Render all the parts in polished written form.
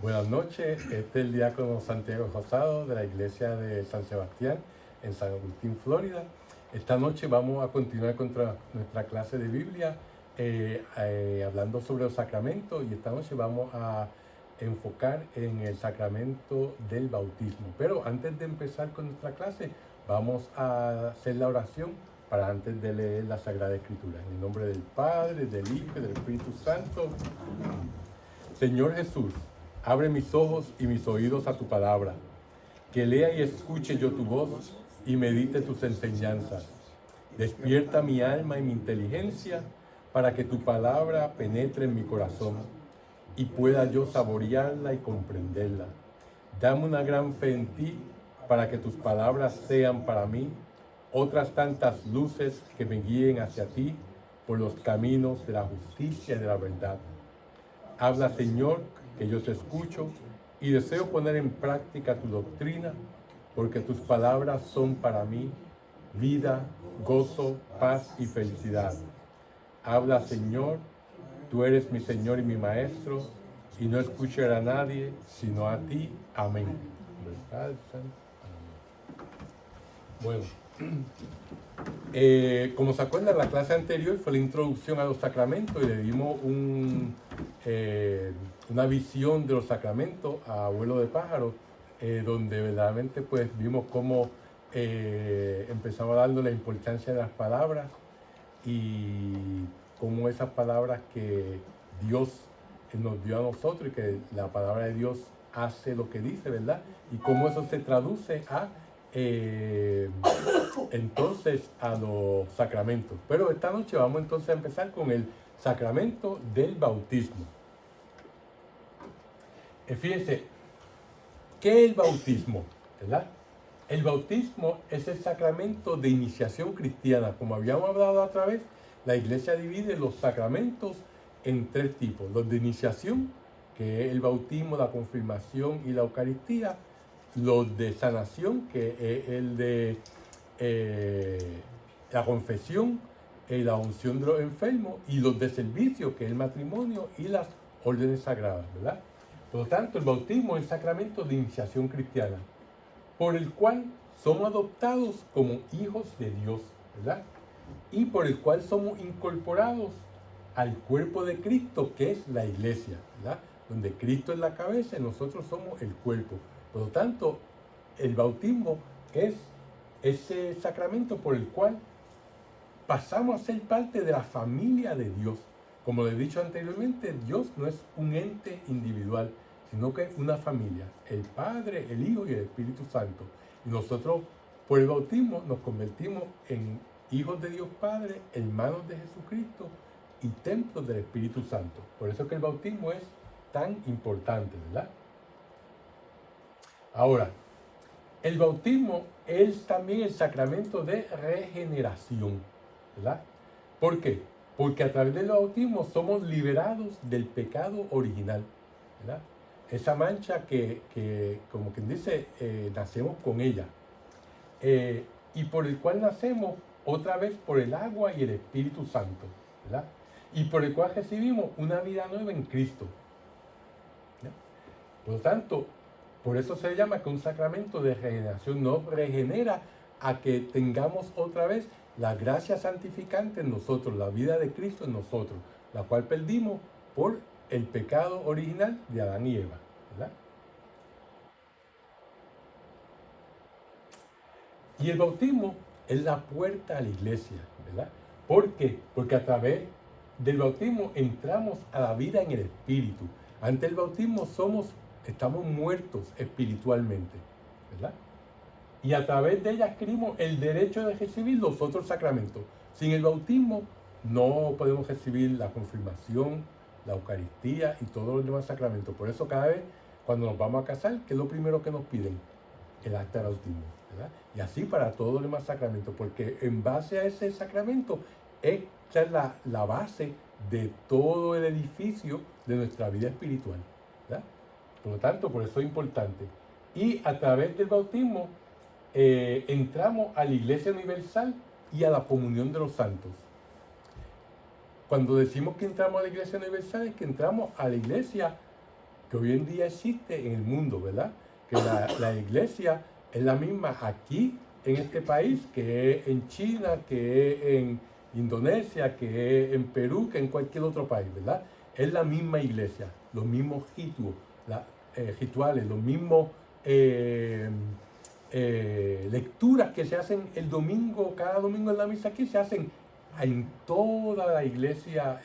Buenas noches, este es el diácono Santiago Rosado de la iglesia de San Sebastián en San Agustín, Florida. Esta noche vamos a continuar con nuestra clase de Biblia hablando sobre los sacramentos, y esta noche vamos a enfocar en el sacramento del bautismo. Pero antes de empezar con nuestra clase, vamos a hacer la oración para antes de leer la Sagrada Escritura. En el nombre del Padre, del Hijo y del Espíritu Santo. Señor Jesús, abre mis ojos y mis oídos a tu palabra, que lea y escuche yo tu voz y medite tus enseñanzas. Despierta mi alma y mi inteligencia para que tu palabra penetre en mi corazón y pueda yo saborearla y comprenderla. Dame una gran fe en ti para que tus palabras sean para mí otras tantas luces que me guíen hacia ti por los caminos de la justicia y de la verdad. Habla, Señor, que yo te escucho y deseo poner en práctica tu doctrina, porque tus palabras son para mí vida, gozo, paz y felicidad. Habla, Señor, tú eres mi Señor y mi Maestro, y no escucharé a nadie sino a ti. Amén. Bueno, como se acuerdan, la clase anterior fue la introducción a los sacramentos y le dimos una visión de los sacramentos a Abuelo de Pájaro, donde verdaderamente pues vimos cómo empezamos dando la importancia de las palabras y cómo esas palabras que Dios nos dio a nosotros, y que la palabra de Dios hace lo que dice, ¿verdad? Y cómo eso se traduce entonces a los sacramentos. Pero esta noche vamos entonces a empezar con el sacramento del bautismo. Fíjense, ¿qué es el bautismo? ¿Verdad? El bautismo es el sacramento de iniciación cristiana. Como habíamos hablado otra vez, la iglesia divide los sacramentos en tres tipos: los de iniciación, que es el bautismo, la confirmación y la Eucaristía; los de sanación, que es el de la confesión y la unción de los enfermos; y los de servicio, que es el matrimonio y las órdenes sagradas, ¿verdad? Por lo tanto, el bautismo es el sacramento de iniciación cristiana, por el cual somos adoptados como hijos de Dios, ¿verdad? Y por el cual somos incorporados al cuerpo de Cristo, que es la iglesia, ¿verdad? Donde Cristo es la cabeza y nosotros somos el cuerpo. Por lo tanto, el bautismo es ese sacramento por el cual pasamos a ser parte de la familia de Dios. Como les he dicho anteriormente, Dios no es un ente individual, sino que es una familia: el Padre, el Hijo y el Espíritu Santo. Y nosotros, por el bautismo, nos convertimos en hijos de Dios Padre, hermanos de Jesucristo y templos del Espíritu Santo. Por eso es que el bautismo es tan importante, ¿verdad? Ahora, el bautismo es también el sacramento de regeneración, ¿verdad? ¿Por qué? Porque a través del bautismo somos liberados del pecado original, ¿verdad? Esa mancha que como quien dice, nacemos con ella, y por el cual nacemos otra vez por el agua y el Espíritu Santo, ¿verdad? Y por el cual recibimos una vida nueva en Cristo, ¿verdad? Por lo tanto, por eso se llama que un sacramento de regeneración nos regenera a que tengamos otra vez la gracia santificante en nosotros, la vida de Cristo en nosotros, la cual perdimos por el pecado original de Adán y Eva, ¿verdad? Y el bautismo es la puerta a la iglesia, ¿verdad? ¿Por qué? Porque a través del bautismo entramos a la vida en el Espíritu. Ante el bautismo estamos muertos espiritualmente, ¿verdad? Y a través de ella adquirimos el derecho de recibir los otros sacramentos. Sin el bautismo no podemos recibir la confirmación, la Eucaristía y todos los demás sacramentos. Por eso cada vez cuando nos vamos a casar, ¿qué es lo primero que nos piden? El acta de bautismo, ¿verdad? Y así para todos los demás sacramentos, porque en base a ese sacramento es la base de todo el edificio de nuestra vida espiritual, ¿verdad? Por lo tanto, por eso es importante. Y a través del bautismo entramos a la Iglesia Universal y a la comunión de los santos. Cuando decimos que entramos a la Iglesia Universal, es que entramos a la Iglesia que hoy en día existe en el mundo, ¿verdad? Que la iglesia es la misma aquí en este país, que es en China, que es en Indonesia, que es en Perú, que en cualquier otro país, ¿verdad? Es la misma iglesia, los mismos rituales, los mismos lecturas que se hacen el domingo, cada domingo en la misa aquí, se hacen en toda la iglesia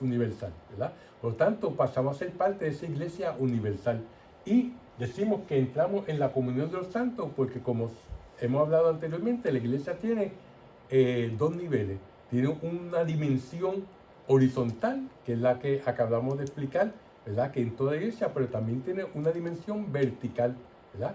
universal, ¿verdad? Por lo tanto, pasamos a ser parte de esa iglesia universal y decimos que entramos en la comunión de los santos porque, como hemos hablado anteriormente, la iglesia tiene dos niveles. Tiene una dimensión horizontal, que es la que acabamos de explicar, ¿verdad? Que en toda iglesia, pero también tiene una dimensión vertical, ¿verdad?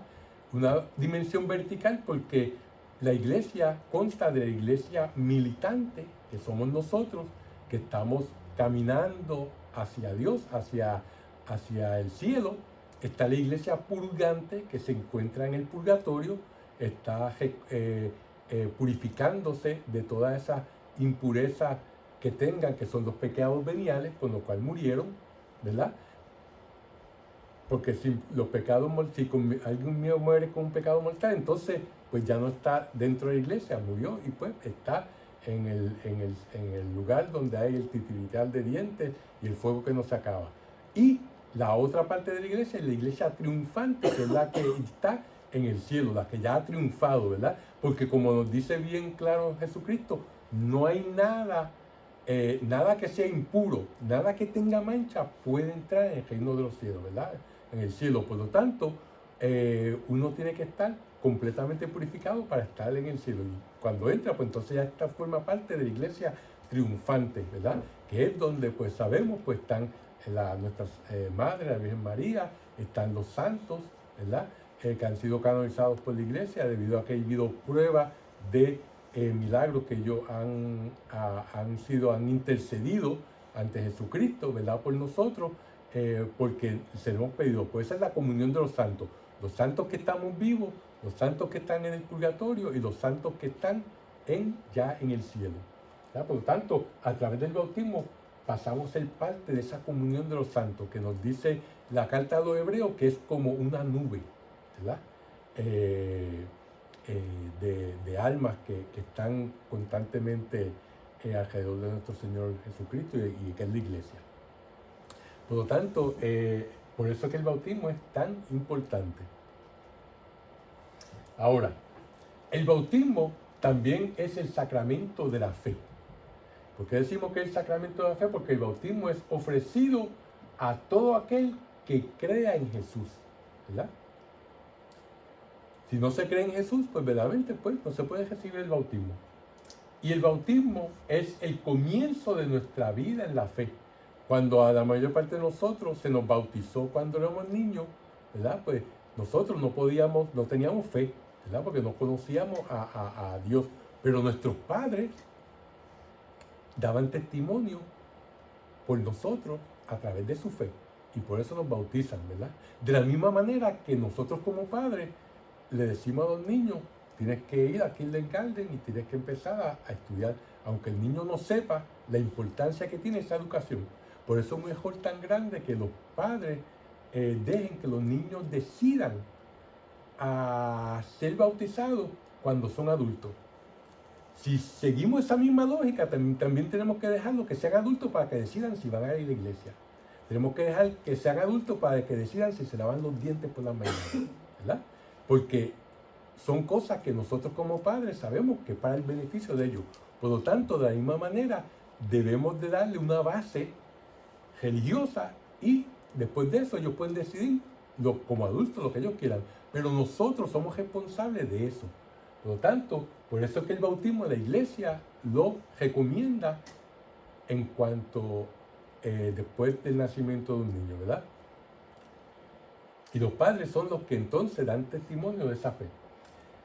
Una dimensión vertical porque la iglesia consta de la iglesia militante, que somos nosotros, que estamos caminando hacia Dios, hacia el cielo. Está la iglesia purgante, que se encuentra en el purgatorio, está purificándose de toda esa impureza que tengan, que son los pecados veniales, con los cuales murieron, ¿verdad? Porque si los pecados, si alguien mío muere con un pecado mortal, entonces pues ya no está dentro de la iglesia, murió y pues está en el lugar donde hay el titiritar de dientes y el fuego que no se acaba. Y la otra parte de la iglesia es la iglesia triunfante, que es la que está en el cielo, la que ya ha triunfado, ¿verdad? Porque como nos dice bien claro Jesucristo, no hay nada que sea impuro, nada que tenga mancha puede entrar en el reino de los cielos, ¿verdad? En el cielo. Por lo tanto, uno tiene que estar completamente purificado para estar en el cielo. Y cuando entra, pues entonces ya esta forma parte de la iglesia triunfante, ¿verdad? Que es donde pues sabemos, pues están nuestras madres, la Virgen María, están los santos, ¿verdad? Que han sido canonizados por la iglesia debido a que ha habido pruebas de milagros que ellos han intercedido ante Jesucristo, ¿verdad? Por nosotros, porque se nos hemos pedido. Pues esa es la comunión de los santos que estamos vivos, los santos que están en el purgatorio y los santos que están ya en el cielo, ¿verdad? Por lo tanto, a través del bautismo pasamos a ser parte de esa comunión de los santos, que nos dice la carta a los hebreos, que es como una nube, ¿verdad? De almas que están constantemente alrededor de nuestro Señor Jesucristo y que es la iglesia. Por lo tanto, por eso es que el bautismo es tan importante. Ahora, el bautismo también es el sacramento de la fe. ¿Por qué decimos que es el sacramento de la fe? Porque el bautismo es ofrecido a todo aquel que crea en Jesús, ¿verdad? Si no se cree en Jesús, pues verdaderamente pues, no se puede recibir el bautismo. Y el bautismo es el comienzo de nuestra vida en la fe. Cuando a la mayor parte de nosotros se nos bautizó cuando éramos niños, ¿verdad? Pues nosotros no teníamos fe, ¿verdad? Porque no conocíamos a Dios. Pero nuestros padres daban testimonio por nosotros a través de su fe. Y por eso nos bautizan, ¿verdad? De la misma manera que nosotros como padres le decimos a los niños, tienes que ir a kindergarten y tienes que empezar a estudiar, aunque el niño no sepa la importancia que tiene esa educación. Por eso es un error tan grande que los padres dejen que los niños decidan a ser bautizados cuando son adultos. Si seguimos esa misma lógica, también tenemos que dejarlos que sean adultos para que decidan si van a ir a la iglesia. Tenemos que dejar que sean adultos para que decidan si se lavan los dientes por la mañana, ¿verdad? Porque son cosas que nosotros como padres sabemos que es para el beneficio de ellos. Por lo tanto, de la misma manera, debemos de darle una base religiosa y después de eso ellos pueden decidir como adultos lo que ellos quieran. Pero nosotros somos responsables de eso. Por lo tanto, por eso es que el bautismo de la iglesia lo recomienda en cuanto después del nacimiento de un niño, ¿verdad? Y los padres son los que entonces dan testimonio de esa fe.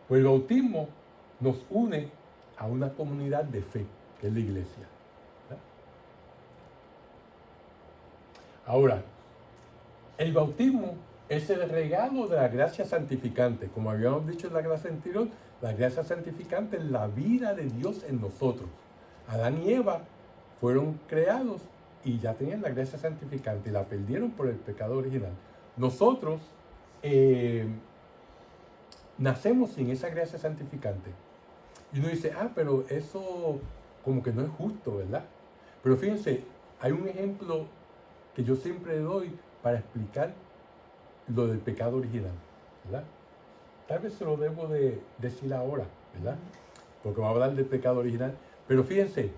Pues el bautismo nos une a una comunidad de fe, que es la iglesia, ¿verdad? Ahora, el bautismo es el regalo de la gracia santificante. Como habíamos dicho en la clase anterior, la gracia santificante es la vida de Dios en nosotros. Adán y Eva fueron creados y ya tenían la gracia santificante y la perdieron por el pecado original. nosotros nacemos sin esa gracia santificante. Y uno dice, pero eso como que no es justo, ¿verdad? Pero fíjense, hay un ejemplo que yo siempre doy para explicar lo del pecado original, ¿verdad? Tal vez se lo debo de decir ahora, ¿verdad? Porque vamos a hablar del pecado original. Pero fíjense,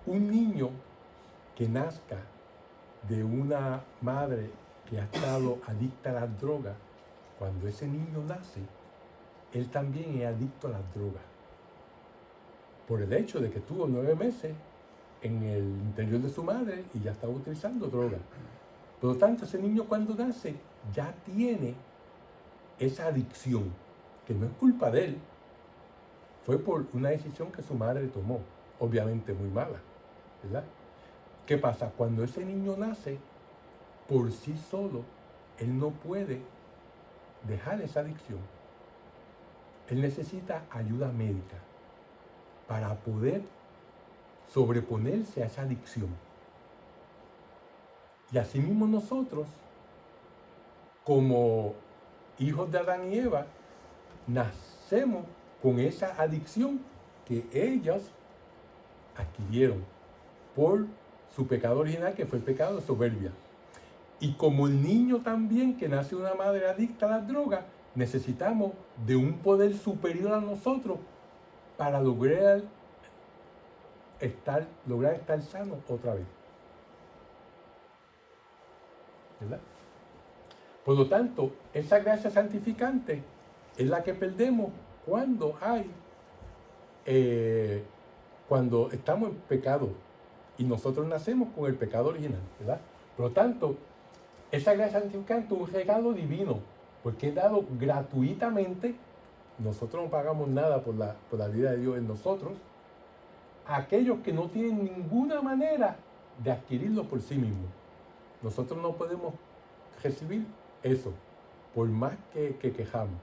un niño que nazca de una madre que ha estado adicta a las drogas, cuando ese niño nace, él también es adicto a las drogas. Por el hecho de que estuvo 9 meses en el interior de su madre y ya estaba utilizando drogas. Por lo tanto, ese niño cuando nace ya tiene esa adicción, que no es culpa de él, fue por una decisión que su madre tomó, obviamente muy mala, ¿verdad? ¿Qué pasa? Cuando ese niño nace, por sí solo, él no puede dejar esa adicción. Él necesita ayuda médica para poder sobreponerse a esa adicción. Y asimismo nosotros, como hijos de Adán y Eva, nacemos con esa adicción que ellos adquirieron por su pecado original, que fue el pecado de soberbia. Y como el niño también que nace de una madre adicta a las drogas, necesitamos de un poder superior a nosotros para lograr estar sanos otra vez. ¿Verdad? Por lo tanto, esa gracia santificante es la que perdemos cuando estamos en pecado y nosotros nacemos con el pecado original, ¿verdad? Por lo tanto, esa gracia santificante es un regalo divino, porque es dado gratuitamente. Nosotros no pagamos nada por la vida de Dios en nosotros, a aquellos que no tienen ninguna manera de adquirirlo por sí mismos. Nosotros no podemos recibir eso, por más que quejamos,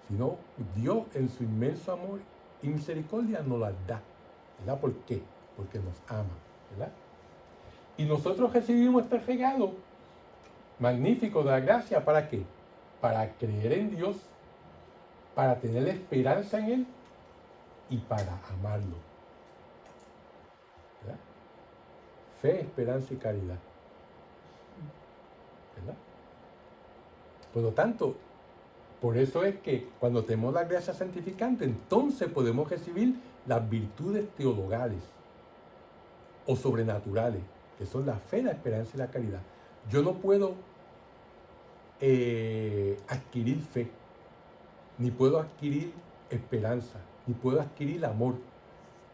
sino Dios en su inmenso amor y misericordia nos las da, ¿verdad? ¿Por qué? Porque nos ama, ¿verdad? Y nosotros recibimos este regalo magnífico de la gracia, ¿para qué? Para creer en Dios, para tener esperanza en Él y para amarlo, ¿verdad? Fe, esperanza y caridad, ¿verdad? Por lo tanto, por eso es que cuando tenemos la gracia santificante, entonces podemos recibir las virtudes teologales o sobrenaturales, que son la fe, la esperanza y la caridad. Yo no puedo adquirir fe, ni puedo adquirir esperanza, ni puedo adquirir amor.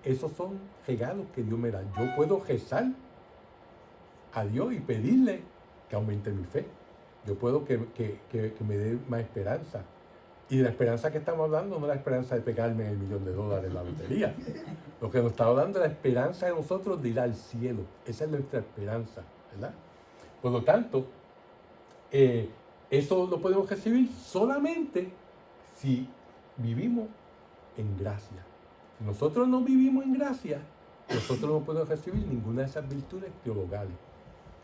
Esos son regalos que Dios me da. Yo puedo rezar a Dios y pedirle que aumente mi fe. Yo puedo que me dé más esperanza. Y la esperanza que estamos hablando no es la esperanza de pegarme el $1.000.000 en la lotería. Lo que nos está hablando es la esperanza de nosotros de ir al cielo. Esa es nuestra esperanza, ¿verdad? Por lo tanto, eso lo podemos recibir solamente si vivimos en gracia. Si nosotros no vivimos en gracia, nosotros no podemos recibir ninguna de esas virtudes teologales,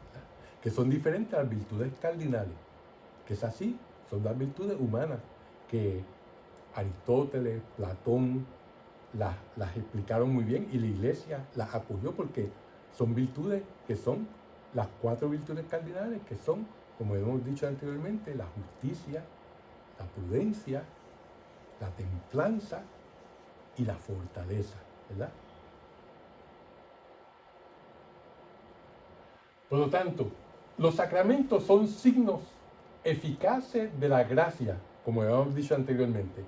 ¿verdad? Que son diferentes a las virtudes cardinales, que es así, son las virtudes humanas, que Aristóteles, Platón las explicaron muy bien y la Iglesia las apoyó porque son virtudes que son las 4 virtudes cardinales, que son, como hemos dicho anteriormente, la justicia, la prudencia, la templanza y la fortaleza, ¿verdad? Por lo tanto, los sacramentos son signos eficaces de la gracia, como hemos dicho anteriormente,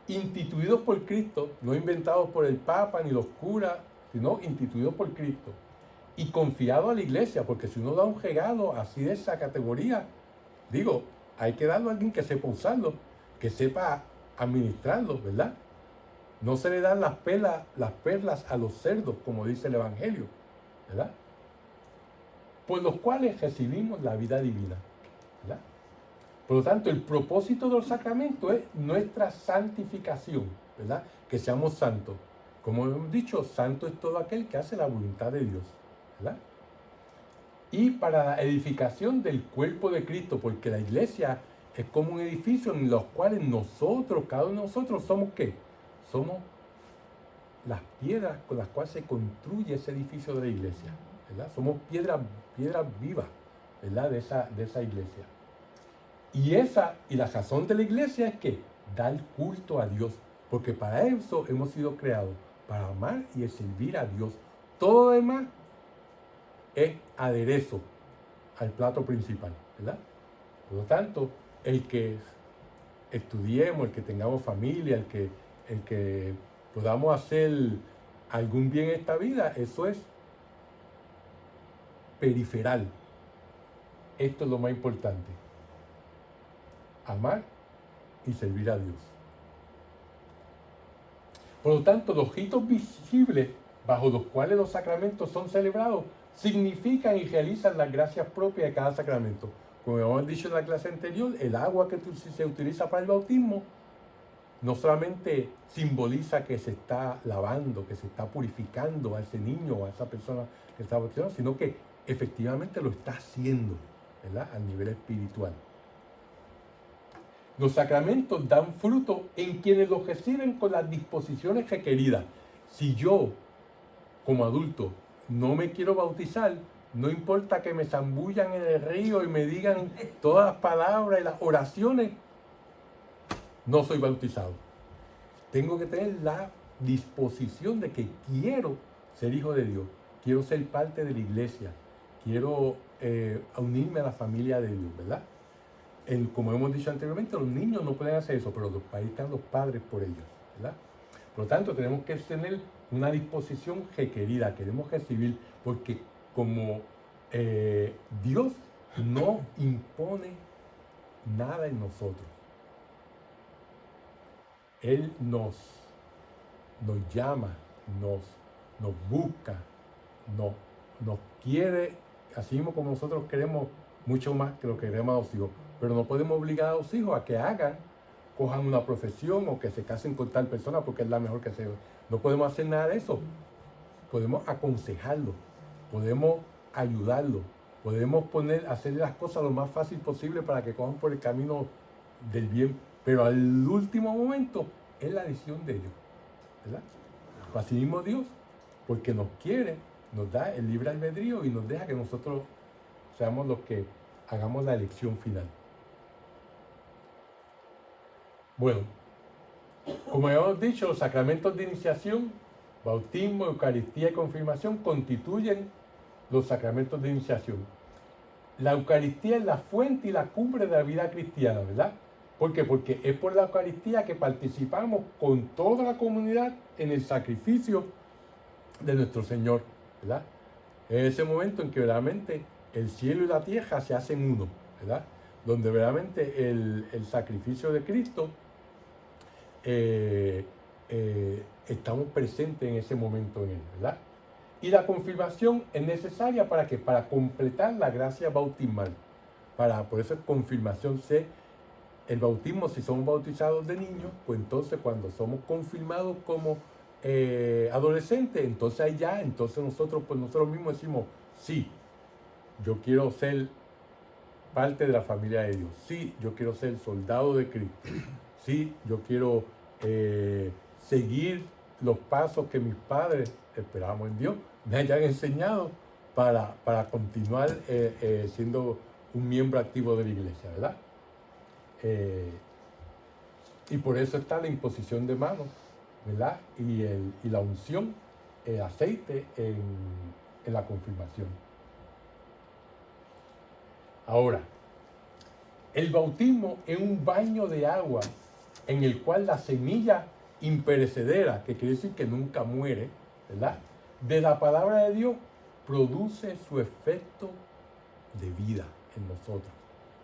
instituidos por Cristo, no inventados por el Papa ni los curas, sino instituidos por Cristo y confiados a la Iglesia, porque si uno da un regalo así de esa categoría, digo, hay que darlo a alguien que sepa usarlo, que sepa administrarlo, ¿verdad? No se le dan las perlas a los cerdos, como dice el Evangelio, ¿verdad? Por los cuales recibimos la vida divina, ¿verdad? Por lo tanto, el propósito del sacramento es nuestra santificación, ¿verdad? Que seamos santos. Como hemos dicho, santo es todo aquel que hace la voluntad de Dios, ¿verdad? y para la edificación del cuerpo de Cristo, porque la iglesia es como un edificio en los cuales nosotros, cada uno de nosotros, somos ¿qué? Somos las piedras con las cuales se construye ese edificio de la iglesia, ¿verdad? Somos piedras vivas, ¿verdad? De esa iglesia. Y la razón de la iglesia es que dar culto a Dios, porque para eso hemos sido creados, para amar y servir a Dios. Todo lo demás es aderezo al plato principal, ¿verdad? Por lo tanto, el que estudiemos, el que tengamos familia, el que podamos hacer algún bien en esta vida, eso es periferal. Esto es lo más importante. Amar y servir a Dios. Por lo tanto, los ritos visibles bajo los cuales los sacramentos son celebrados significan y realizan las gracias propias de cada sacramento. Como hemos dicho en la clase anterior, el agua que se utiliza para el bautismo no solamente simboliza que se está lavando, que se está purificando a ese niño o a esa persona que está bautizando, sino que efectivamente lo está haciendo, ¿verdad? A nivel espiritual. Los sacramentos dan fruto en quienes los reciben con las disposiciones requeridas. Si yo, como adulto, no me quiero bautizar, no importa que me zambullan en el río y me digan todas las palabras y las oraciones, no soy bautizado. Tengo que tener la disposición de que quiero ser hijo de Dios, quiero ser parte de la iglesia, quiero unirme a la familia de Dios, ¿verdad? Como hemos dicho anteriormente, los niños no pueden hacer eso, pero ahí están los padres por ellos, ¿verdad? Por lo tanto, tenemos que tener una disposición requerida, queremos recibir, porque como Dios no impone nada en nosotros. Él nos llama, nos busca, nos quiere, así mismo como nosotros queremos mucho más que lo que queremos a los hijos. Pero no podemos obligar a los hijos a que cojan una profesión o que se casen con tal persona porque es la mejor que se ve. No podemos hacer nada de eso. Podemos aconsejarlo, podemos ayudarlo, podemos hacerle las cosas lo más fácil posible para que cojan por el camino del bien. Pero al último momento es la decisión de ellos, ¿verdad? Así mismo Dios, porque nos quiere, nos da el libre albedrío y nos deja que nosotros seamos los que hagamos la elección final. Bueno, como hemos dicho, los sacramentos de iniciación, bautismo, Eucaristía y confirmación constituyen los sacramentos de iniciación. La Eucaristía es la fuente y la cumbre de la vida cristiana, ¿verdad? ¿Por qué? Porque es por la Eucaristía que participamos con toda la comunidad en el sacrificio de nuestro Señor, ¿verdad? Es ese momento en que verdaderamente el cielo y la tierra se hacen uno, ¿verdad? Donde verdaderamente el sacrificio de Cristo estamos presentes en ese momento en él, ¿verdad? Y la confirmación es necesaria para que para completar la gracia bautismal. Por eso es confirmación. El bautismo, si somos bautizados de niños, pues entonces cuando somos confirmados como adolescentes, entonces nosotros mismos decimos, sí, yo quiero ser parte de la familia de Dios. Sí, yo quiero ser soldado de Cristo. Sí, yo quiero seguir los pasos que mis padres, esperamos en Dios, me hayan enseñado para continuar siendo un miembro activo de la iglesia, ¿verdad? Y por eso está la imposición de manos, ¿verdad? Y la unción, el aceite en la confirmación. Ahora, el bautismo es un baño de agua en el cual la semilla imperecedera, que quiere decir que nunca muere, ¿verdad?, de la palabra de Dios produce su efecto de vida en nosotros.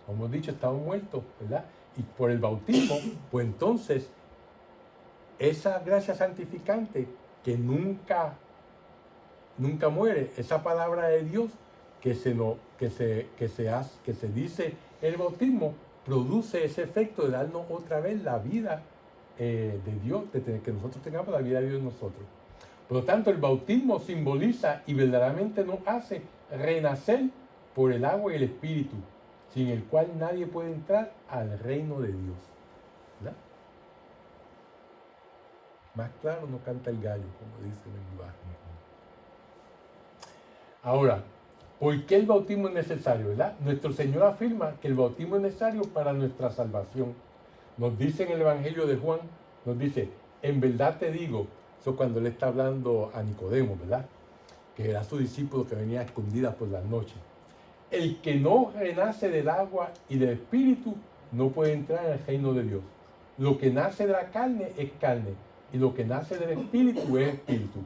Como hemos dicho, estamos muertos, ¿verdad? Y por el bautismo, pues entonces, esa gracia santificante que nunca muere, esa palabra de Dios que se dice en el bautismo, produce ese efecto de darnos otra vez la vida de Dios, que nosotros tengamos la vida de Dios en nosotros. Por lo tanto, el bautismo simboliza y verdaderamente nos hace renacer por el agua y el espíritu, sin el cual nadie puede entrar al reino de Dios. ¿Verdad? Más claro no canta el gallo, como dice el lenguaje. Ahora, ¿por qué el bautismo es necesario? ¿Verdad? Nuestro Señor afirma que el bautismo es necesario para nuestra salvación. Nos dice en el Evangelio de Juan, nos dice, en verdad te digo, eso cuando él está hablando a Nicodemo, ¿verdad? Que era su discípulo que venía a escondidas por las noches. El que no renace del agua y del espíritu no puede entrar en el reino de Dios. Lo que nace de la carne es carne, y lo que nace del espíritu es espíritu.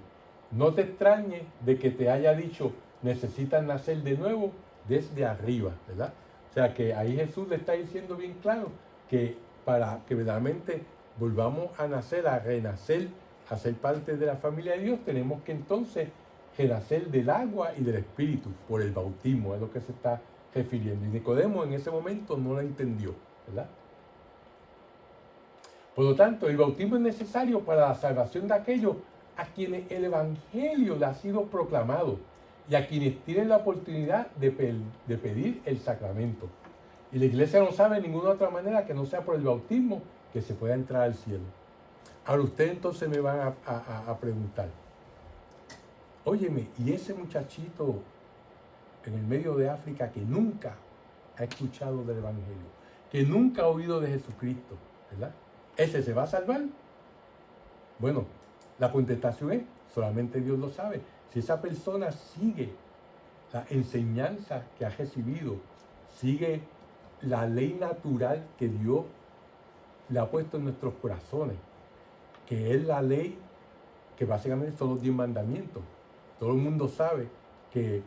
No te extrañes de que te haya dicho, necesitas nacer de nuevo desde arriba, ¿verdad? O sea que ahí Jesús le está diciendo bien claro que para que verdaderamente volvamos a nacer, a renacer, a ser parte de la familia de Dios, tenemos que entonces renacer del agua y del espíritu por el bautismo, es lo que se está refiriendo. Y Nicodemo en ese momento no lo entendió, ¿verdad? Por lo tanto, el bautismo es necesario para la salvación de aquellos a quienes el Evangelio le ha sido proclamado y a quienes tienen la oportunidad de pedir el sacramento. Y la iglesia no sabe de ninguna otra manera que no sea por el bautismo que se pueda entrar al cielo. Ahora ustedes entonces me van a preguntar, óyeme, ¿y ese muchachito en el medio de África que nunca ha escuchado del Evangelio, que nunca ha oído de Jesucristo, ¿verdad? ¿Ese se va a salvar? Bueno, la contestación es, solamente Dios lo sabe. Si esa persona sigue la enseñanza que ha recibido, sigue la ley natural que Dios le ha puesto en nuestros corazones, que es la ley que básicamente son los 10 mandamientos. Todo el mundo sabe que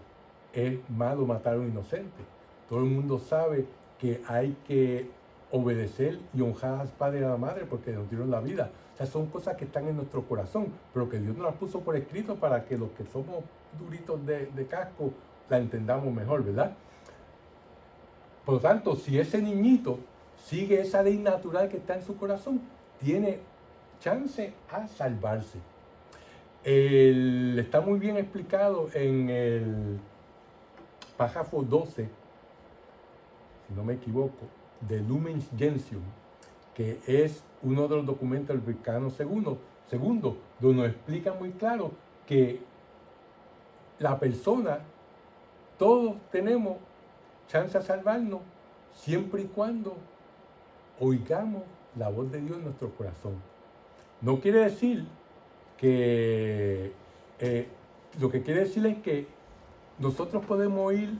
es malo matar a un inocente. Todo el mundo sabe que hay que obedecer y honrar al padre y a la madre porque nos dieron la vida. O sea, son cosas que están en nuestro corazón, pero que Dios nos las puso por escrito para que los que somos duritos de casco la entendamos mejor, ¿verdad? Por lo tanto, si ese niñito sigue esa ley natural que está en su corazón, tiene chance a salvarse. Está muy bien explicado en el párrafo 12, si no me equivoco, de Lumen Gentium, que es uno de los documentos del Vaticano II, donde nos explica muy claro que la persona, todos tenemos chance a salvarnos siempre y cuando oigamos la voz de Dios en nuestro corazón. No quiere decir que, lo que quiere decir es que nosotros podemos ir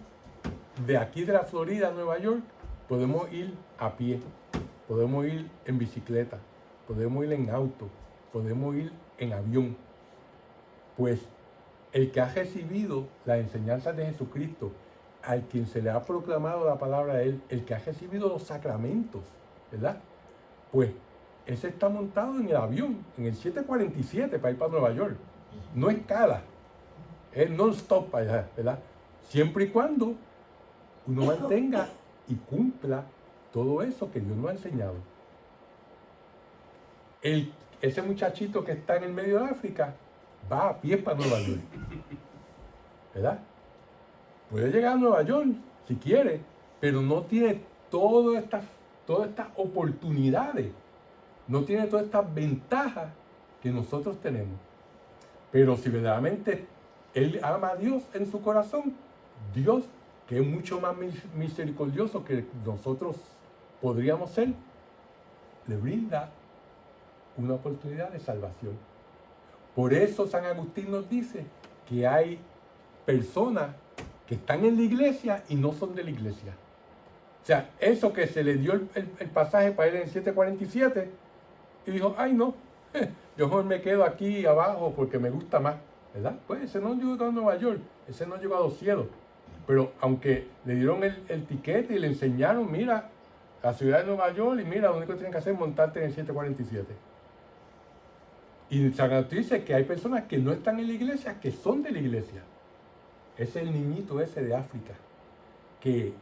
de aquí de la Florida a Nueva York, podemos ir a pie, podemos ir en bicicleta, podemos ir en auto, podemos ir en avión. Pues el que ha recibido la enseñanza de Jesucristo, al quien se le ha proclamado la palabra de él, el que ha recibido los sacramentos, ¿verdad? Pues ese está montado en el avión, en el 747 para ir para Nueva York. No escala, es non-stop para allá, ¿verdad? Siempre y cuando uno mantenga y cumpla todo eso que Dios nos ha enseñado. Ese muchachito que está en el medio de África va a pie para Nueva York, ¿verdad? Puede llegar a Nueva York si quiere, pero no tiene todas estas oportunidades, no tiene todas estas ventajas que nosotros tenemos. Pero si verdaderamente él ama a Dios en su corazón, Dios, que es mucho más misericordioso que nosotros podríamos ser, le brinda una oportunidad de salvación. Por eso San Agustín nos dice que hay personas que están en la iglesia y no son de la iglesia. O sea, eso que se le dio el pasaje para ir en el 747 y dijo, ay no, yo mejor me quedo aquí abajo porque me gusta más, ¿verdad? Pues ese no llegó a Nueva York, ese no llegó a los cielos. Pero aunque le dieron el tiquete y le enseñaron, mira, la ciudad de Nueva York, y mira, lo único que tienen que hacer es montarte en el 747. Y San Agustín dice que hay personas que no están en la iglesia, que son de la iglesia. Es el niñito ese de África, que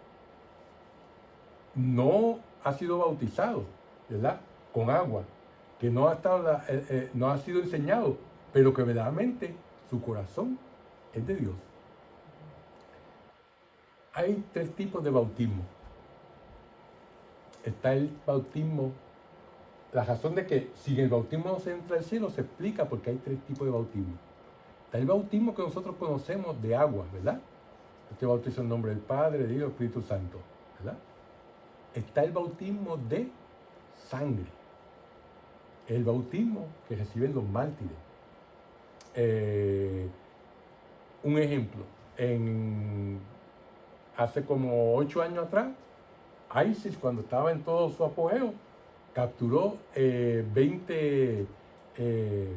no ha sido bautizado, ¿verdad? Con agua, que no ha sido enseñado, pero que verdaderamente su corazón es de Dios. Hay tres tipos de bautismo. Está el bautismo, la razón de que si el bautismo no se entra al cielo se explica porque hay tres tipos de bautismo. Está el bautismo que nosotros conocemos de agua, ¿verdad? Este bautizo en nombre del Padre, del Hijo y del Espíritu Santo, ¿verdad? Está el bautismo de sangre, el bautismo que reciben los mártires. Un ejemplo, hace como 8 años atrás, ISIS, cuando estaba en todo su apogeo, capturó 20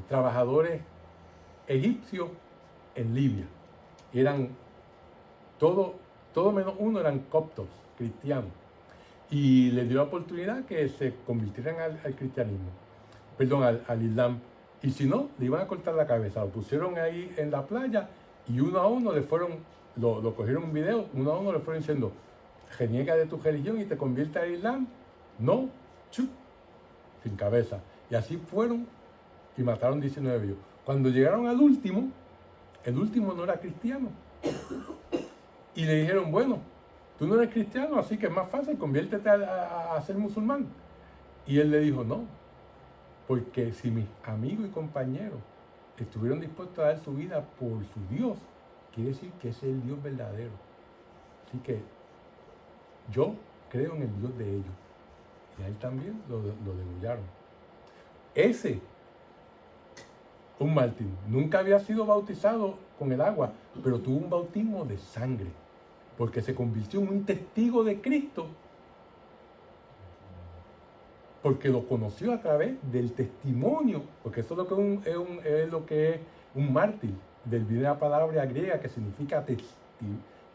trabajadores egipcios en Libia. Eran todo menos uno eran coptos, cristianos. Y les dio la oportunidad que se convirtieran al cristianismo, perdón, al islam. Y si no, le iban a cortar la cabeza. Lo pusieron ahí en la playa y uno a uno le fueron, lo cogieron un video, uno a uno le fueron diciendo, reniega de tu religión y te convierte al islam. No, chup, sin cabeza. Y así fueron y mataron 19 ellos. Cuando llegaron al último, el último no era cristiano. Y le dijeron, bueno, tú no eres cristiano, así que es más fácil, conviértete a ser musulmán. Y él le dijo, no, porque si mis amigos y compañeros estuvieron dispuestos a dar su vida por su Dios, quiere decir que ese es el Dios verdadero. Así que yo creo en el Dios de ellos. Y a él también lo degollaron. Ese, un mártir, nunca había sido bautizado con el agua, pero tuvo un bautismo de sangre, porque se convirtió en un testigo de Cristo, porque lo conoció a través del testimonio, porque eso es lo que es un mártir, viene la palabra griega que significa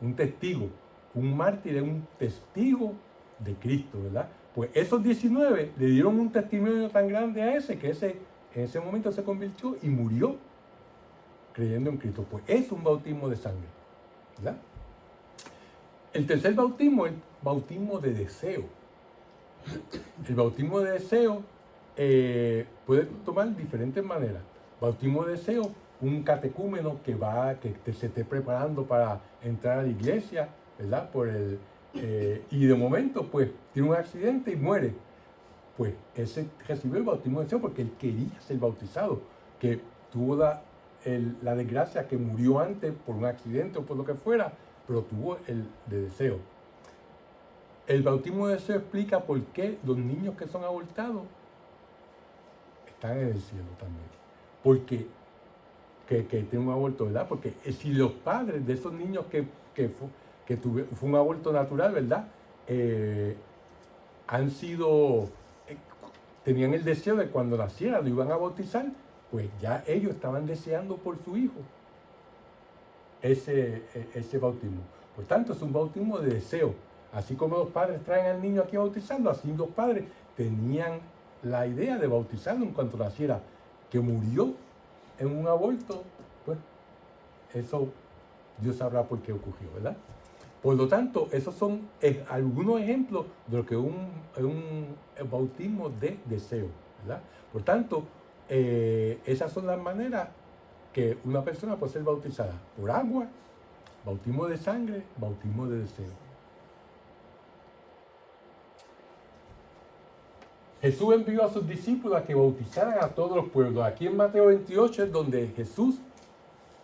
un testigo. Un mártir es un testigo de Cristo, ¿verdad? Pues esos 19 le dieron un testimonio tan grande a ese, que en ese momento se convirtió y murió creyendo en Cristo. Pues es un bautismo de sangre, ¿verdad? El tercer bautismo es el bautismo de deseo. El bautismo de deseo puede tomar diferentes maneras. Bautismo de deseo, un catecúmeno que se esté preparando para entrar a la iglesia, ¿verdad? Y de momento, pues, tiene un accidente y muere. Pues ese recibió el bautismo de deseo porque él quería ser bautizado, que tuvo la desgracia que murió antes por un accidente o por lo que fuera, pero tuvo el de deseo. El bautismo de deseo explica por qué los niños que son abortados están en el cielo también. Porque que tienen un aborto, ¿verdad? Porque si los padres de esos niños fue un aborto natural, ¿verdad? Tenían el deseo de cuando naciera lo iban a bautizar, pues ya ellos estaban deseando por su hijo ese bautismo. Por tanto, es un bautismo de deseo. Así como los padres traen al niño aquí a bautizarlo, así los padres tenían la idea de bautizarlo en cuanto naciera. Que murió en un aborto, pues eso Dios sabrá por qué ocurrió, ¿verdad? Por lo tanto, esos son algunos ejemplos de lo que es un bautismo de deseo, ¿verdad? Por tanto, esas son las maneras que una persona puede ser bautizada: por agua, bautismo de sangre, bautismo de deseo. Jesús envió a sus discípulos a que bautizaran a todos los pueblos. Aquí en Mateo 28 es donde Jesús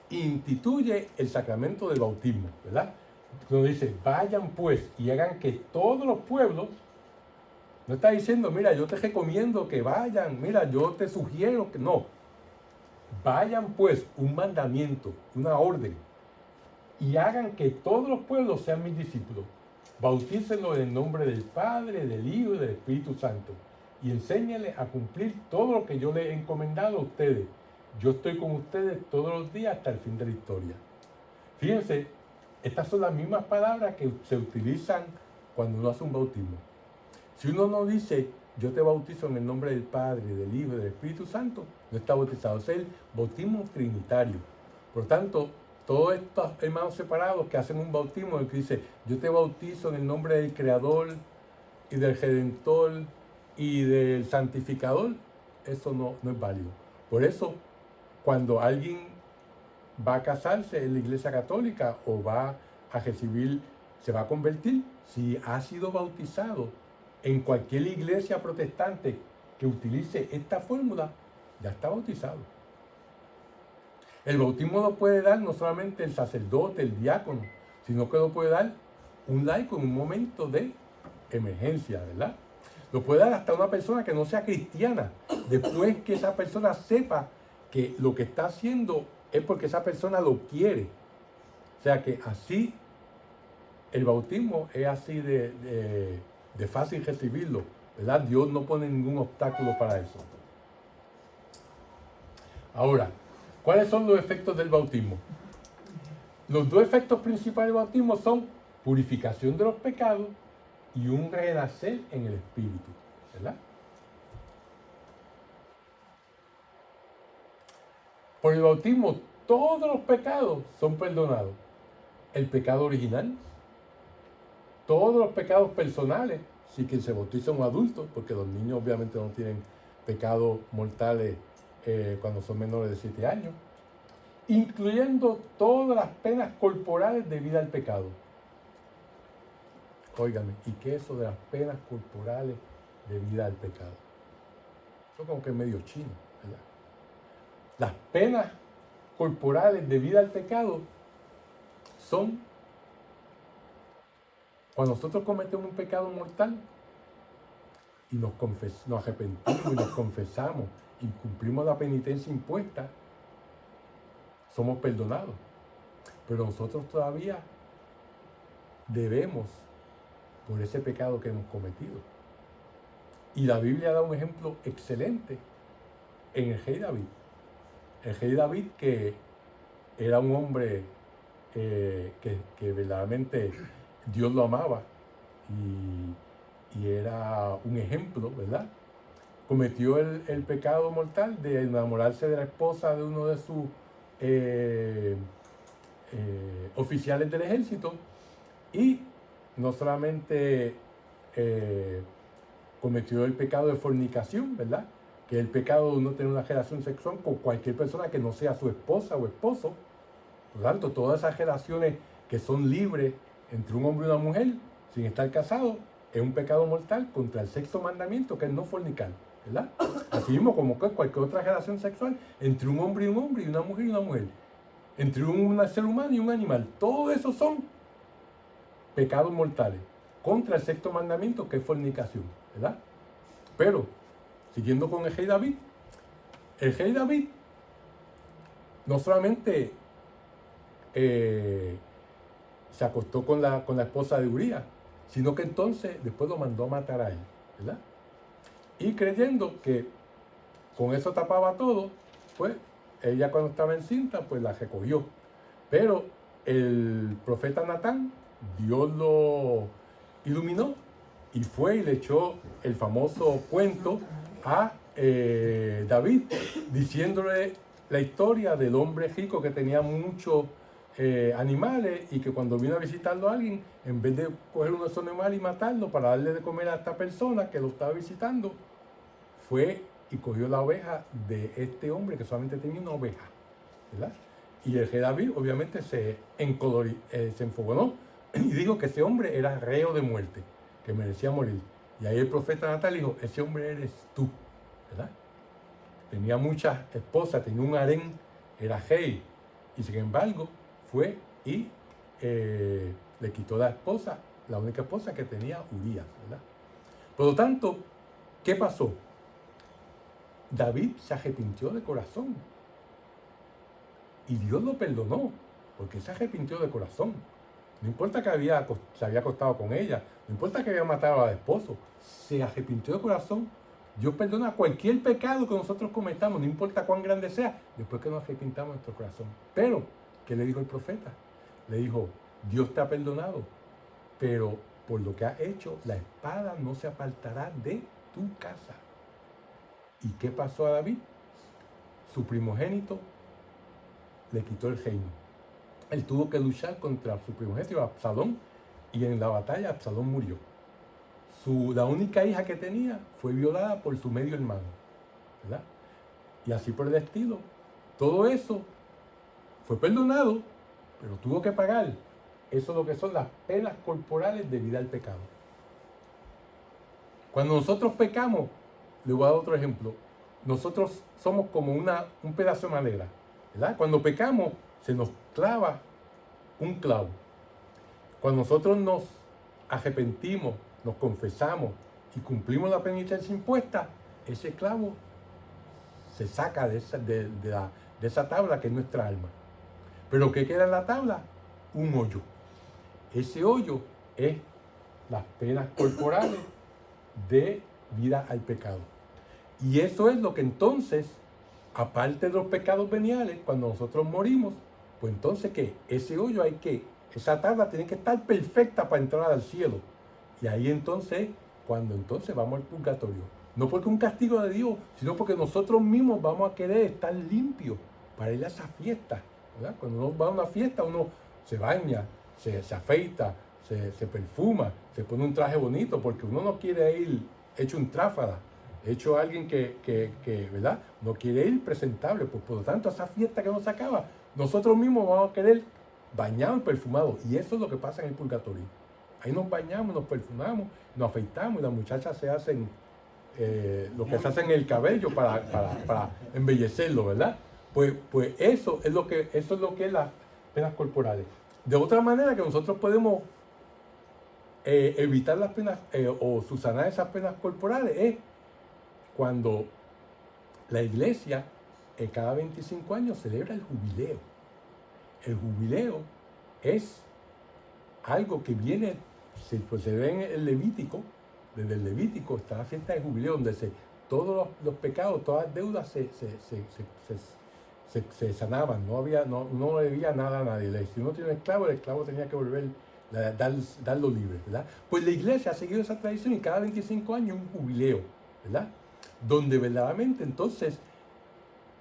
instituye el sacramento del bautismo, ¿verdad? Donde dice, vayan pues y hagan que todos los pueblos, no está diciendo, mira, yo te recomiendo que vayan, mira, yo te sugiero que no. Vayan pues, un mandamiento, una orden, y hagan que todos los pueblos sean mis discípulos. Bautícenlos en el nombre del Padre, del Hijo y del Espíritu Santo. Y enséñenles a cumplir todo lo que yo les he encomendado a ustedes. Yo estoy con ustedes todos los días hasta el fin de la historia. Fíjense, estas son las mismas palabras que se utilizan cuando uno hace un bautismo. Si uno no dice, yo te bautizo en el nombre del Padre, del Hijo y del Espíritu Santo, no está bautizado. Es el bautismo trinitario. Por tanto, todos estos hermanos separados que hacen un bautismo, el que dice, yo te bautizo en el nombre del Creador y del Redentor y del Santificador, eso no es válido. Por eso, cuando alguien va a casarse en la Iglesia Católica o va a recibir se va a convertir si ha sido bautizado en cualquier iglesia protestante que utilice esta fórmula, ya está bautizado. El bautismo lo puede dar no solamente el sacerdote, el diácono, sino que lo puede dar un laico en un momento de emergencia, ¿verdad? Lo puede dar hasta una persona que no sea cristiana, después que esa persona sepa que lo que está haciendo es porque esa persona lo quiere. O sea que así, el bautismo es así de fácil recibirlo, ¿verdad? Dios no pone ningún obstáculo para eso. Ahora, ¿cuáles son los efectos del bautismo? Los dos efectos principales del bautismo son purificación de los pecados y un renacer en el espíritu, ¿verdad? Por el bautismo todos los pecados son perdonados. El pecado original, todos los pecados personales, si quien se bautiza es un adulto, porque los niños obviamente no tienen pecados mortales cuando son menores de 7 años, incluyendo todas las penas corporales debidas al pecado. Óigame, ¿y qué es eso de las penas corporales debidas al pecado? Eso como que es medio chino, ¿verdad? Las penas corporales debidas al pecado son cuando nosotros cometemos un pecado mortal y nos arrepentimos y nos confesamos y cumplimos la penitencia impuesta, somos perdonados. Pero nosotros todavía debemos por ese pecado que hemos cometido. Y la Biblia da un ejemplo excelente en el rey David. El rey David, que era un hombre que verdaderamente Dios lo amaba y era un ejemplo, ¿verdad? Cometió el pecado mortal de enamorarse de la esposa de uno de sus oficiales del ejército, y no solamente cometió el pecado de fornicación, ¿verdad? Que es el pecado de uno tener una relación sexual con cualquier persona que no sea su esposa o esposo. Por lo tanto, todas esas relaciones que son libres entre un hombre y una mujer, sin estar casados, es un pecado mortal contra el sexto mandamiento, que es no fornicar, ¿verdad? Así mismo como cualquier otra relación sexual entre un hombre y una mujer y una mujer, entre un ser humano y un animal. Todo eso son pecados mortales contra el sexto mandamiento, que es fornicación, ¿verdad? Pero, siguiendo con el rey David no solamente se acostó con la esposa de Urías, sino que entonces después lo mandó a matar a él, ¿verdad? Y creyendo que con eso tapaba todo, pues ella cuando estaba encinta, pues la recogió. Pero el profeta Natán, Dios lo iluminó y fue y le echó el famoso cuento a David, diciéndole la historia del hombre rico que tenía muchos animales y que cuando vino a visitarlo a alguien, en vez de coger uno de esos animales y matarlo para darle de comer a esta persona que lo estaba visitando, fue y cogió la oveja de este hombre que solamente tenía una oveja, ¿verdad? Y el rey David obviamente se enfogonó y dijo que ese hombre era reo de muerte, que merecía morir. Y ahí el profeta Natán dijo, ese hombre eres tú, ¿verdad? Tenía muchas esposas, tenía un harén, era rey, y sin embargo fue y le quitó la esposa, la única esposa que tenía, Urías, ¿verdad? Por lo tanto, ¿qué pasó? David se arrepintió de corazón y Dios lo perdonó porque se arrepintió de corazón. No importa que se había acostado con ella, no importa que había matado al esposo, se arrepintió de corazón. Dios perdona cualquier pecado que nosotros cometamos, no importa cuán grande sea, después que nos arrepintamos de nuestro corazón. Pero, ¿qué le dijo el profeta? Le dijo, Dios te ha perdonado, pero por lo que has hecho, la espada no se apartará de tu casa. ¿Y qué pasó a David? Su primogénito le quitó el reino. Él tuvo que luchar contra su primogénito, Absalón, y en la batalla Absalón murió. La única hija que tenía fue violada por su medio hermano, ¿verdad? Y así por el estilo. Todo eso fue perdonado, pero tuvo que pagar. eso es lo que son las penas corporales debidas al pecado. Cuando nosotros pecamos, le voy a dar otro ejemplo, nosotros somos como un pedazo de madera, ¿verdad? Cuando pecamos, se nos clava un clavo. Cuando nosotros nos arrepentimos, nos confesamos y cumplimos la penitencia impuesta, ese clavo se saca de esa tabla que es nuestra alma. Pero ¿qué queda en la tabla? Un hoyo. Ese hoyo es las penas corporales de vida al pecado. Y eso es lo que entonces, aparte de los pecados veniales, cuando nosotros morimos, pues entonces ¿qué? Ese hoyo esa tabla tiene que estar perfecta para entrar al cielo. Y ahí entonces, cuando entonces vamos al purgatorio. No porque un castigo de Dios, sino porque nosotros mismos vamos a querer estar limpios para ir a esa fiesta, ¿verdad? Cuando uno va a una fiesta, uno se baña, se afeita, se perfuma, se pone un traje bonito, porque uno no quiere ir hecho un tráfala, hecho alguien que ¿verdad? No quiere ir presentable. Pues por lo tanto, esa fiesta que no se acaba, nosotros mismos vamos a querer bañados y perfumados. Y eso es lo que pasa en el purgatorio. Ahí nos bañamos, nos perfumamos, nos afeitamos y las muchachas se hacen lo que se hace en el cabello para embellecerlo, ¿verdad? Pues eso es lo que es las penas corporales. De otra manera que nosotros podemos evitar las penas o subsanar esas penas corporales es cuando la iglesia cada 25 años celebra el jubileo. El jubileo es algo que viene, se ve en el Levítico. Desde el Levítico está la fiesta de jubileo, donde todos los pecados, todas las deudas se sanaban. No debía nada a nadie. Si uno tiene un esclavo, el esclavo tenía que volver darlo libre, ¿verdad? Pues la iglesia ha seguido esa tradición y cada 25 años un jubileo, ¿verdad? Donde verdaderamente entonces,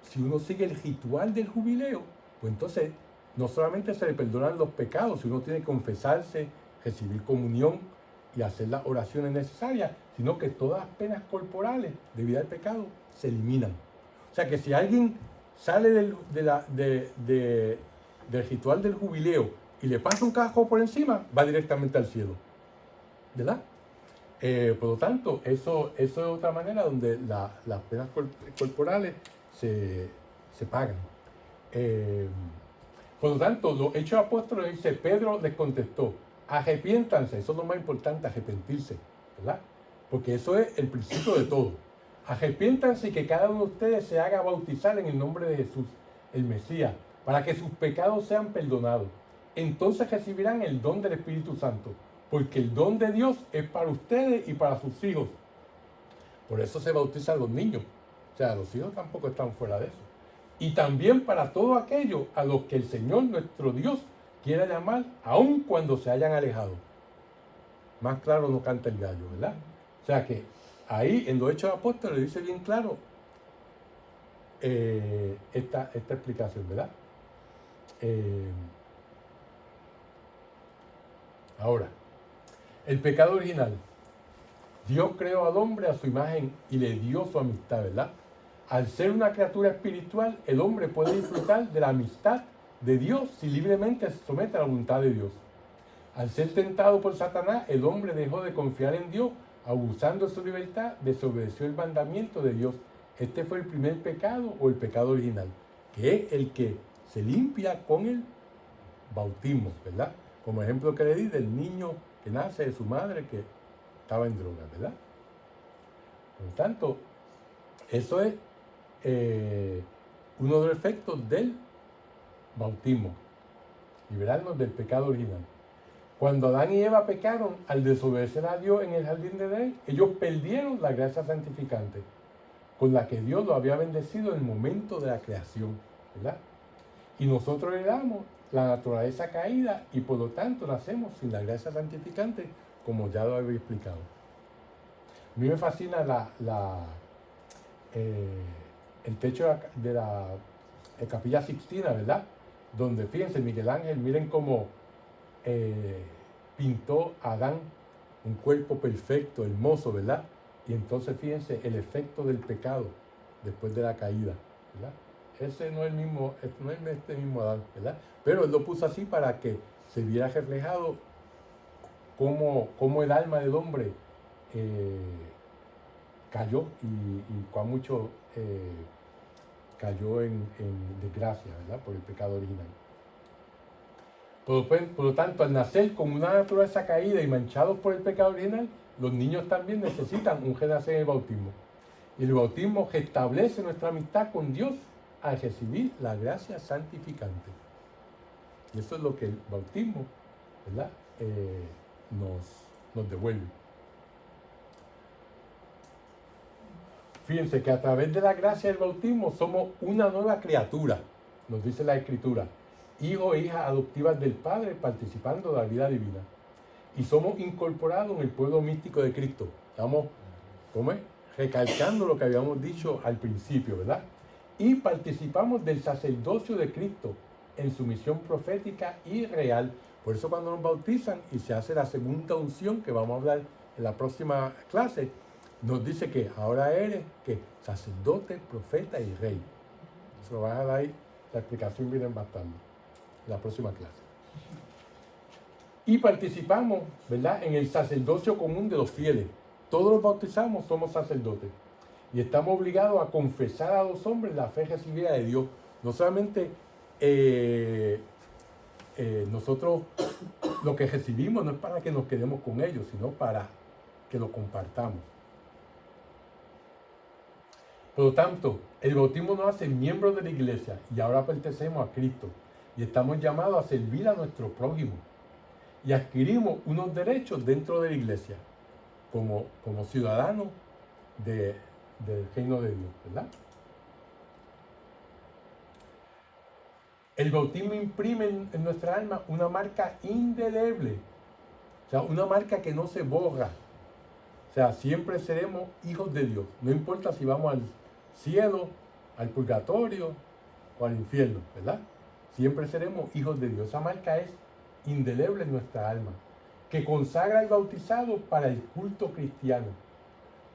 si uno sigue el ritual del jubileo, pues entonces no solamente se le perdonan los pecados, si uno tiene que confesarse, recibir comunión y hacer las oraciones necesarias, sino que todas las penas corporales debido al pecado se eliminan. O sea que si alguien sale del ritual del jubileo y le pasa un casco por encima, va directamente al cielo, ¿verdad? Por lo tanto, eso es otra manera donde las penas corporales se pagan. Por lo tanto, los Hechos Apóstoles dice, Pedro les contestó, arrepiéntanse, eso es lo más importante, arrepentirse, ¿verdad? Porque eso es el principio de todo. Arrepiéntanse y que cada uno de ustedes se haga bautizar en el nombre de Jesús, el Mesías, para que sus pecados sean perdonados. Entonces recibirán el don del Espíritu Santo, porque el don de Dios es para ustedes y para sus hijos. Por eso se bautizan los niños. O sea, los hijos tampoco están fuera de eso. Y también para todo aquello a los que el Señor nuestro Dios quiera llamar, aun cuando se hayan alejado. Más claro no canta el gallo, ¿verdad? O sea que ahí en los Hechos Apóstoles dice bien claro esta explicación, ¿verdad? Ahora, el pecado original. Dios creó al hombre a su imagen y le dio su amistad, ¿verdad? Al ser una criatura espiritual, el hombre puede disfrutar de la amistad de Dios si libremente se somete a la voluntad de Dios. Al ser tentado por Satanás, el hombre dejó de confiar en Dios, abusando de su libertad, desobedeció el mandamiento de Dios. Este fue el primer pecado o el pecado original, que es el que se limpia con el bautismo, ¿verdad? Como ejemplo que le di del niño que nace de su madre que estaba en drogas, ¿verdad? Por lo tanto, eso es uno de los efectos del bautismo, liberarnos del pecado original. Cuando Adán y Eva pecaron al desobedecer a Dios en el jardín de Edén, ellos perdieron la gracia santificante con la que Dios los había bendecido en el momento de la creación, ¿verdad? Y nosotros heredamos la naturaleza caída y por lo tanto nacemos sin la gracia santificante, como ya lo había explicado. A mí me fascina el techo de la Capilla Sixtina, ¿verdad? Donde, fíjense, Miguel Ángel, miren cómo pintó a Adán un cuerpo perfecto, hermoso, ¿verdad? Y entonces, fíjense, el efecto del pecado después de la caída, ¿verdad? ese no es el mismo, no es este mismo Adán, ¿verdad? Pero él lo puso así para que se viera reflejado cómo el alma del hombre cayó y cuán mucho cayó en desgracia, ¿verdad? Por el pecado original. Por lo tanto, al nacer con una naturaleza caída y manchados por el pecado original, los niños también necesitan un renacer en el bautismo. Y el bautismo restablece nuestra amistad con Dios al recibir la gracia santificante. Y eso es lo que el bautismo, ¿verdad? Nos devuelve. Fíjense que a través de la gracia del bautismo somos una nueva criatura, nos dice la Escritura, hijos e hijas adoptivas del Padre participando de la vida divina. Y somos incorporados en el pueblo místico de Cristo. Estamos, recalcando lo que habíamos dicho al principio, ¿verdad? Y participamos del sacerdocio de Cristo en su misión profética y real. Por eso cuando nos bautizan y se hace la segunda unción, que vamos a hablar en la próxima clase, nos dice que ahora eres que sacerdote, profeta y rey. Se lo vas a dar, la explicación viene bastante en la próxima clase. Y participamos, ¿verdad?, en el sacerdocio común de los fieles. Todos los bautizados somos sacerdotes. Y estamos obligados a confesar a los hombres la fe recibida de Dios. No solamente nosotros lo que recibimos no es para que nos quedemos con ellos, sino para que lo compartamos. Por lo tanto, el bautismo nos hace miembros de la iglesia y ahora pertenecemos a Cristo y estamos llamados a servir a nuestro prójimo y adquirimos unos derechos dentro de la iglesia como ciudadanos del reino de Dios, ¿verdad? El bautismo imprime en nuestra alma una marca indeleble, o sea, una marca que no se borra. O sea, siempre seremos hijos de Dios, no importa si vamos al cielo, al purgatorio o al infierno, ¿verdad? Siempre seremos hijos de Dios. Esa marca es indeleble en nuestra alma, que consagra al bautizado para el culto cristiano.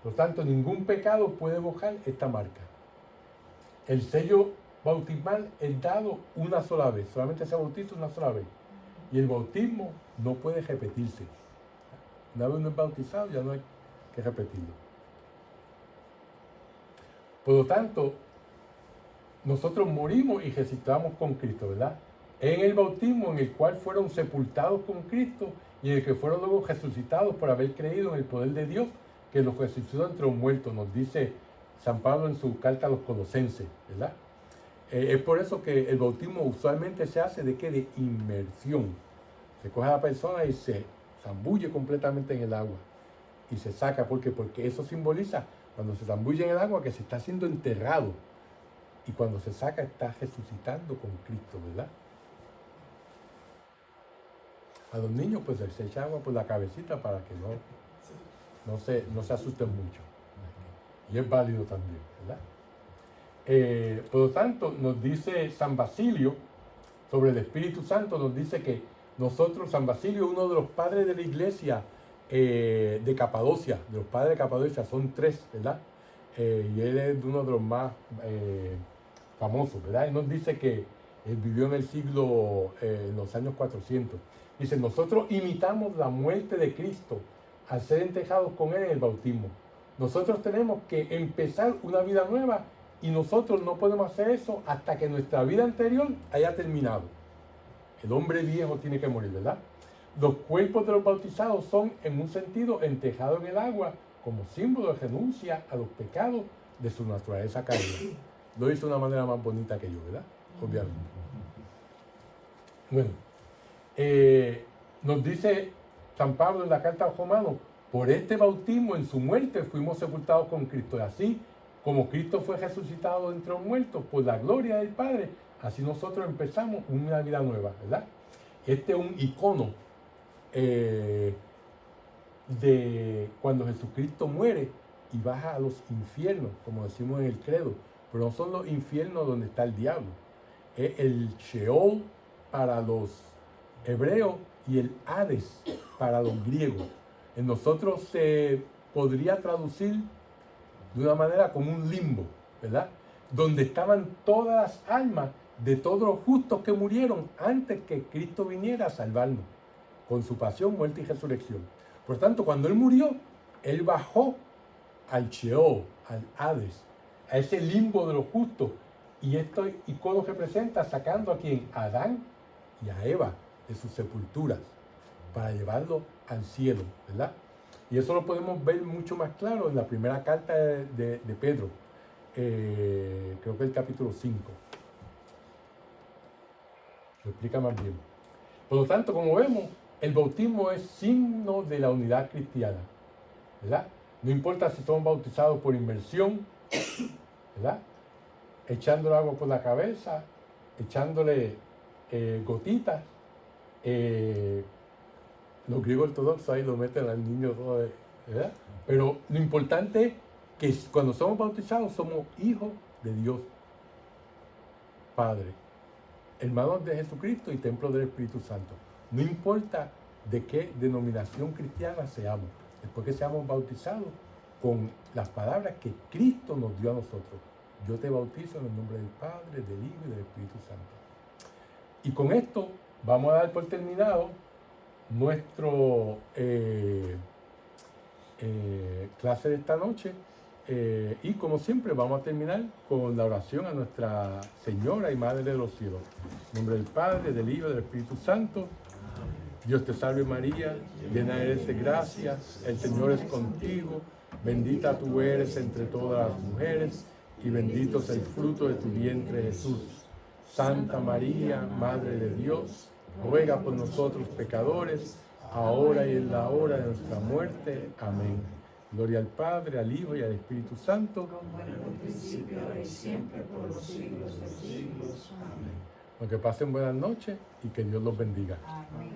Por lo tanto, ningún pecado puede borrar esta marca. El sello bautismal es dado una sola vez, solamente se bautiza una sola vez. Y el bautismo no puede repetirse. Una vez uno es bautizado, ya no hay que repetirlo. Por lo tanto, nosotros morimos y resucitamos con Cristo, ¿verdad? En el bautismo en el cual fueron sepultados con Cristo y en el que fueron luego resucitados por haber creído en el poder de Dios que los resucitó entre los muertos, nos dice San Pablo en su carta a los Colosenses, ¿verdad? Es por eso que el bautismo usualmente se hace de inmersión. Se coge a la persona y se zambulle completamente en el agua y se saca. ¿Por qué? Porque eso simboliza cuando se zambulle en el agua que se está siendo enterrado y cuando se saca está resucitando con Cristo, ¿verdad? A los niños pues se echa agua por la cabecita para que no se asusten mucho. Y es válido también, ¿verdad? Por lo tanto, nos dice San Basilio, sobre el Espíritu Santo, nos dice que nosotros, San Basilio, uno de los padres de la iglesia de Capadocia, de los padres de Capadocia, son 3, ¿verdad? Y él es uno de los más famosos, ¿verdad? Él nos dice que él vivió en el siglo, en los años 400. Dice, nosotros imitamos la muerte de Cristo al ser enterrados con Él en el bautismo. Nosotros tenemos que empezar una vida nueva y nosotros no podemos hacer eso hasta que nuestra vida anterior haya terminado. El hombre viejo tiene que morir, ¿verdad? Los cuerpos de los bautizados son, en un sentido, enterrados en el agua como símbolo de renuncia a los pecados de su naturaleza caída. Lo hizo de una manera más bonita que yo, ¿verdad? Obviamente. Bueno, nos dice San Pablo en la carta a los Romanos, por este bautismo en su muerte fuimos sepultados con Cristo. Y así como Cristo fue resucitado entre los muertos por la gloria del Padre, así nosotros empezamos una vida nueva, ¿verdad? Este es un icono de cuando Jesucristo muere y baja a los infiernos, como decimos en el credo, pero no son los infiernos donde está el diablo, es el Sheol para los hebreos y el Hades para los griegos. En nosotros se podría traducir de una manera como un limbo, ¿verdad? donde estaban todas las almas de todos los justos que murieron antes que Cristo viniera a salvarnos, con su pasión, muerte y resurrección. Por tanto, cuando Él murió, Él bajó al Sheol, al Hades, a ese limbo de los justos. Y esto icono representa sacando a quien, a Adán y a Eva de sus sepulturas, para llevarlo al cielo, ¿verdad? Y eso lo podemos ver mucho más claro en la primera carta de Pedro, creo que el capítulo 5. Lo explica más bien. Por lo tanto, como vemos, el bautismo es signo de la unidad cristiana, ¿verdad? No importa si somos bautizados por inmersión, ¿verdad? Echándole agua por la cabeza, echándole gotitas. Los griegos ortodoxos ahí lo meten al niño todo, ¿verdad? Pero lo importante es que cuando somos bautizados somos hijos de Dios Padre, hermanos de Jesucristo y templo del Espíritu Santo. No importa de qué denominación cristiana seamos, después que seamos bautizados con las palabras que Cristo nos dio a nosotros. Yo te bautizo en el nombre del Padre, del Hijo y del Espíritu Santo. Y con esto vamos a dar por terminado nuestro clase de esta noche. Y como siempre vamos a terminar con la oración a Nuestra Señora y Madre de los Cielos. En nombre del Padre, del Hijo y del Espíritu Santo. Dios te salve María, llena eres de gracia, el Señor es contigo, bendita tú eres entre todas las mujeres y bendito es el fruto de tu vientre Jesús. Santa María, Madre de Dios, ruega por nosotros pecadores, ahora y en la hora de nuestra muerte. Amén. Gloria al Padre, al Hijo y al Espíritu Santo. Como en el principio, ahora y siempre, por los siglos de los siglos. Amén. Que pasen buenas noches y que Dios los bendiga. Amén.